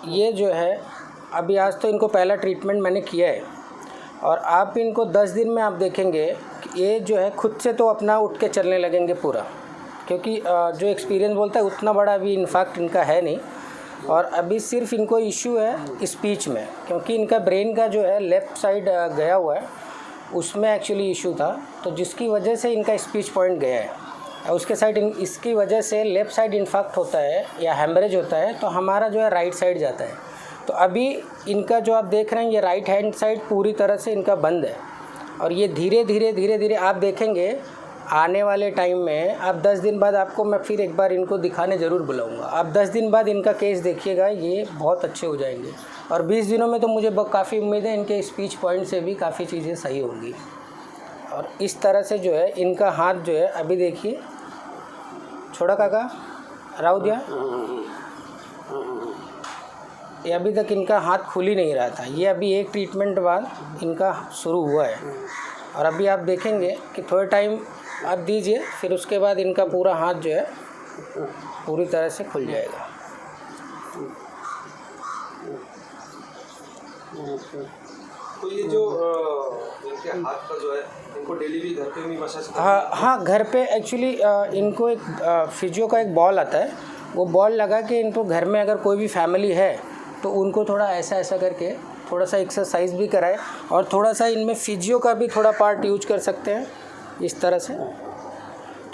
ये जो है अभी आज तो इनको पहला ट्रीटमेंट मैंने किया है और आप इनको 10 दिन में आप देखेंगे कि ये जो है खुद से तो अपना उठ के चलने लगेंगे पूरा, क्योंकि जो एक्सपीरियंस बोलता है उतना बड़ा अभी इनफैक्ट इनका है नहीं। और अभी सिर्फ इनको इशू है स्पीच में, क्योंकि इनका ब्रेन का जो है लेफ़्ट साइड गया हुआ है, उसमें एक्चुअली इशू था, तो जिसकी वजह से इनका स्पीच पॉइंट गया है। और उसके साइड इसकी वजह से लेफ़्ट साइड इन्फेक्ट होता है या हैमरेज होता है, तो हमारा जो है राइट साइड जाता है। तो अभी इनका जो आप देख रहे हैं ये राइट हैंड साइड पूरी तरह से इनका बंद है और ये धीरे धीरे आप देखेंगे आने वाले टाइम में। आप 10 दिन बाद आपको मैं फिर एक बार इनको दिखाने ज़रूर बुलाऊंगा। आप 10 दिन बाद इनका केस देखिएगा, ये बहुत अच्छे हो जाएंगे और 20 दिनों में तो मुझे काफ़ी उम्मीद है इनके स्पीच पॉइंट से भी काफ़ी चीज़ें सही होंगी। और इस तरह से जो है इनका हाथ जो है अभी देखिए, छोड़ा काका राव दिया, ये अभी तक इनका हाथ खुल ही नहीं रहा था। ये अभी एक ट्रीटमेंट बाद इनका शुरू हुआ है और अभी आप देखेंगे कि थोड़ा टाइम आप दीजिए, फिर उसके बाद इनका पूरा हाथ जो है पूरी तरह से खुल जाएगा। तो ये जो इनके हाथ का जो है इनको डेली भी घर पे भी मसाज करते हैं? हाँ, घर पे एक्चुअली इनको एक फिजियो का एक बॉल आता है, वो बॉल लगा के इनको घर में अगर कोई भी फैमिली है तो उनको थोड़ा ऐसा करके थोड़ा सा एक्सरसाइज भी कराए और थोड़ा सा इनमें फिजियो का भी थोड़ा पार्ट यूज कर सकते हैं इस तरह से।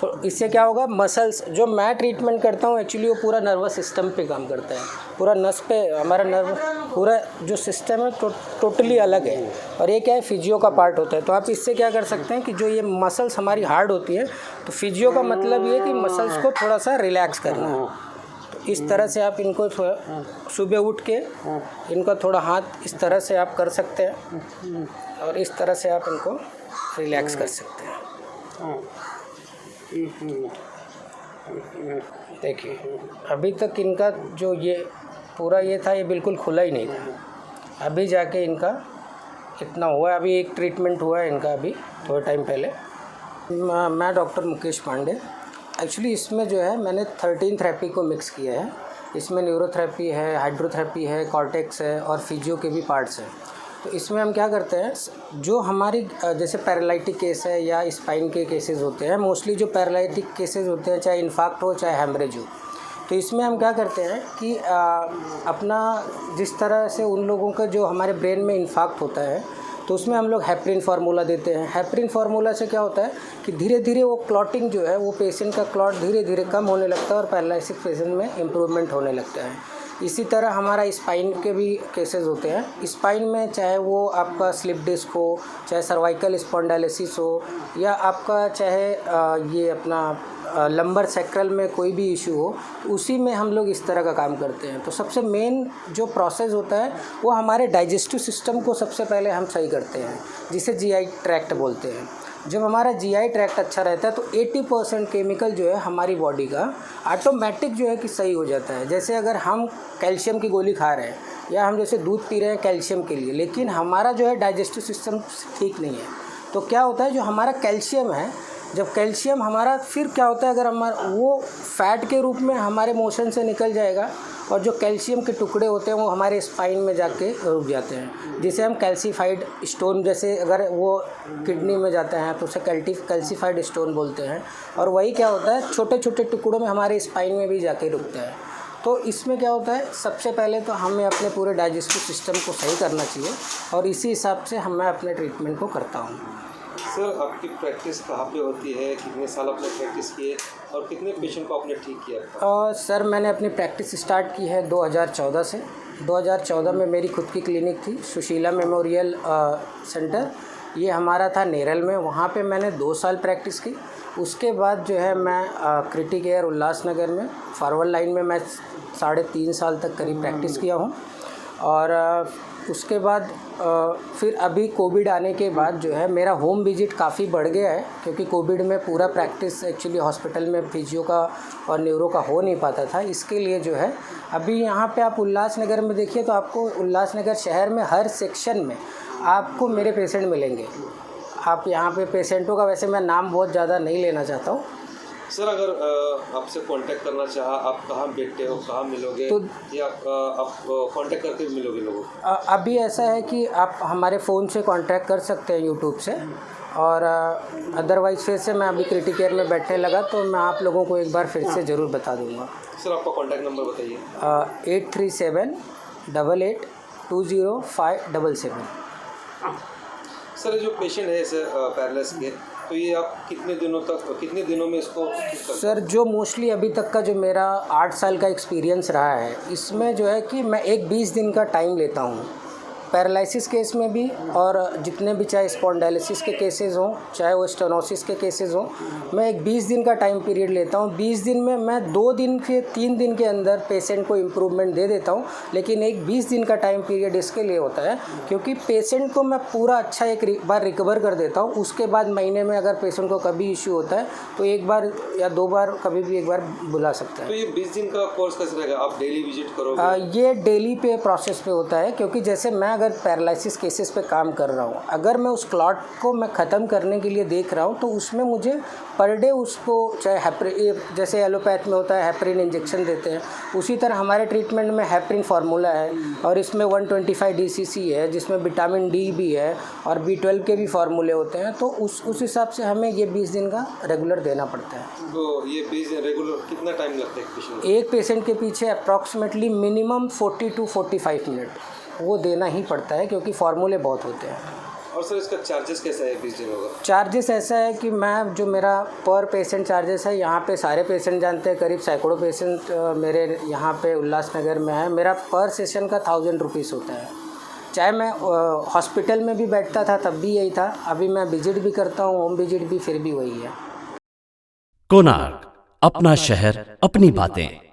तो इससे क्या होगा, मसल्स जो मैं ट्रीटमेंट करता हूँ एक्चुअली वो पूरा नर्वस सिस्टम पे काम करता है, पूरा नस पे हमारा नर्व पूरा जो सिस्टम है टोटली अलग है और ये क्या है फिजियो का पार्ट होता है। तो आप इससे क्या कर सकते हैं कि जो ये मसल्स हमारी हार्ड होती है, तो फिजियो का मतलब ये कि मसल्स को थोड़ा सा रिलैक्स करना। इस तरह से आप इनको सुबह उठ के इनका थोड़ा हाथ इस तरह से आप कर सकते हैं और इस तरह से आप इनको रिलैक्स कर सकते हैं। देखिए अभी तक इनका जो ये पूरा ये था ये बिल्कुल खुला ही नहीं था, अभी जाके इनका इतना हुआ है। अभी एक ट्रीटमेंट हुआ है इनका अभी थोड़ा टाइम पहले। मैं डॉक्टर मुकेश पांडे। एक्चुअली इसमें जो है मैंने 13 थेरेपी को मिक्स किया है। इसमें न्यूरोथेरेपी है, हाइड्रोथेरेपी है, कॉर्टेक्स है और फिजियो के भी पार्ट्स हैं। तो इसमें हम क्या करते हैं, जो हमारी जैसे पैरालिटिक केस है या स्पाइन के केसेस होते हैं, मोस्टली जो पैरालिटिक केसेस होते हैं चाहे इन्फाक्ट हो चाहे हैमरेज हो, तो इसमें हम क्या करते हैं कि अपना जिस तरह से उन लोगों का जो हमारे ब्रेन में इन्फाक्ट होता है तो उसमें हम लोग हेपरिन फार्मूला देते हैं। हेपरिन फार्मूला से क्या होता है कि धीरे धीरे वो क्लॉटिंग जो है वो पेशेंट का क्लॉट धीरे धीरे कम होने लगता है और पैरालिसिस पेशेंट में इम्प्रूवमेंट होने लगता है। इसी तरह हमारा स्पाइन के भी केसेस होते हैं। स्पाइन में चाहे वो आपका स्लिप डिस्क हो, चाहे सर्वाइकल स्पॉन्डाइलिसिस हो या आपका चाहे ये अपना लंबर सैक्रल में कोई भी इशू हो, उसी में हम लोग इस तरह का काम करते हैं। तो सबसे मेन जो प्रोसेस होता है वो हमारे डाइजेस्टिव सिस्टम को सबसे पहले हम सही करते हैं, जिसे जीआई ट्रैक्ट बोलते हैं। जब हमारा जीआई ट्रैक्ट अच्छा रहता है तो 80% केमिकल जो है हमारी बॉडी का ऑटोमेटिक जो है कि सही हो जाता है। जैसे अगर हम कैल्शियम की गोली खा रहे हैं या हम जैसे दूध पी रहे हैं कैल्शियम के लिए, लेकिन हमारा जो है डाइजेस्टिव सिस्टम ठीक नहीं है, तो क्या होता है जो हमारा कैल्शियम है, जब कैल्शियम हमारा फिर क्या होता है अगर हमारा वो फैट के रूप में हमारे मोशन से निकल जाएगा और जो कैल्शियम के टुकड़े होते हैं वो हमारे स्पाइन में जाके रुक जाते हैं, जिसे हम कैल्सीफाइड स्टोन, जैसे अगर वो किडनी में जाते हैं तो उसे कैल्सीफाइड स्टोन बोलते हैं। और वही क्या होता है छोटे छोटे टुकड़ों में हमारे स्पाइन में भी जाके रुकता है। तो इसमें क्या होता है, सबसे पहले तो हमें अपने पूरे डाइजेस्टिव सिस्टम को सही करना चाहिए और इसी हिसाब से मैं अपने ट्रीटमेंट को करता हूँ। सर आपकी प्रैक्टिस कहाँ पे होती है, कितने साल आपने प्रैक्टिस किए और कितने पेशेंट को आपने ठीक किया? सर मैंने अपनी प्रैक्टिस स्टार्ट की है 2014 से। 2014 में मेरी खुद की क्लिनिक थी, सुशीला मेमोरियल सेंटर, ये हमारा था नेरल में। वहाँ पे मैंने 2 साल प्रैक्टिस की। उसके बाद जो है मैं क्रिटी केयर उल्लासनगर में फॉरवर्ड लाइन में मैं 3.5 साल तक करीब प्रैक्टिस किया हूँ। और उसके बाद फिर अभी कोविड आने के बाद जो है मेरा होम विजिट काफ़ी बढ़ गया है, क्योंकि कोविड में पूरा प्रैक्टिस एक्चुअली हॉस्पिटल में फिजियो का और न्यूरो का हो नहीं पाता था। इसके लिए जो है अभी यहाँ पे आप उल्लासनगर में देखिए तो आपको उल्लासनगर शहर में हर सेक्शन में आपको मेरे पेशेंट मिलेंगे। आप यहाँ पे पेशेंटों का वैसे मैं नाम बहुत ज़्यादा नहीं लेना चाहता हूँ, सर अगर आपसे कांटेक्ट करना चाहा, आप कहाँ बैठते हो, कहाँ मिलोगे तो या आप कांटेक्ट करके मिलोगे लोगों को? अभी ऐसा है कि आप हमारे फ़ोन से कांटेक्ट कर सकते हैं यूट्यूब से, और अदरवाइज़ फिर से मैं अभी क्रिटिकेयर में बैठने लगा तो मैं आप लोगों को एक बार फिर से ज़रूर बता दूंगा। सर आपका कांटेक्ट नंबर बताइए। 8378820577। सर जो पेशेंट है सर पैरालिसिस के, तो ये आप कितने दिनों में इसको ठीक कर सकते सर जो मोस्टली अभी तक का जो मेरा 8 साल का एक्सपीरियंस रहा है, इसमें जो है कि मैं एक 20 दिन का टाइम लेता हूँ पैरालिसिस केस में भी, और जितने भी चाहे स्पॉन्डाइलिसिस के केसेस हों, चाहे वो स्टेनोसिस के केसेस हों, मैं एक 20 दिन का टाइम पीरियड लेता हूँ। 20 दिन में मैं 2 दिन के 3 दिन के अंदर पेशेंट को इम्प्रूवमेंट दे देता हूँ, लेकिन एक 20 दिन का टाइम पीरियड इसके लिए होता है क्योंकि पेशेंट को मैं पूरा अच्छा एक बार रिकवर कर देता हूँ। उसके बाद महीने में अगर पेशेंट को कभी इश्यू होता है तो एक बार या 2 बार कभी भी एक बार बुला सकता है। तो ये 20 दिन का कोर्स कैसे रहेगा? आप डेली विजिट करोगे? ये डेली पे प्रोसेस पे होता है, क्योंकि जैसे मैं अगर पैरालिसिस केसेस पे काम कर रहा हूँ, अगर मैं उस क्लॉट को मैं ख़त्म करने के लिए देख रहा हूँ तो उसमें मुझे पर डे उसको चाहे जैसे एलोपैथ में होता है हेपरिन इंजेक्शन देते हैं, उसी तरह हमारे ट्रीटमेंट में हेपरिन फार्मूला है और इसमें 125 DCC है जिसमें विटामिन D भी है और B12 के भी फार्मूले होते हैं। तो उस हिसाब से हमें ये 20 दिन का रेगुलर देना पड़ता है। तो ये 20 दिन रेगुलर कितना टाइम लगता है पेशेंट? एक पेशेंट के पीछे अप्रॉक्सीमेटली मिनिमम 40 to 45 मिनट वो देना ही पड़ता है क्योंकि फार्मूले बहुत होते हैं। और सर इसका चार्जेस कैसा है 20 दिनों का? चार्जेस ऐसा है कि मैं जो मेरा पर पेशेंट चार्जेस है, यहाँ पे सारे पेशेंट जानते हैं, करीब सैकड़ों पेशेंट मेरे यहाँ पे उल्लासनगर में है। मेरा पर सेशन का 1000 रुपीज़ होता है। चाहे मैं हॉस्पिटल में भी बैठता था तब भी यही था, अभी मैं विजिट भी करता हूँ, होम विजिट भी, फिर भी वही है। कोणार्क, अपना शहर अपनी बातें।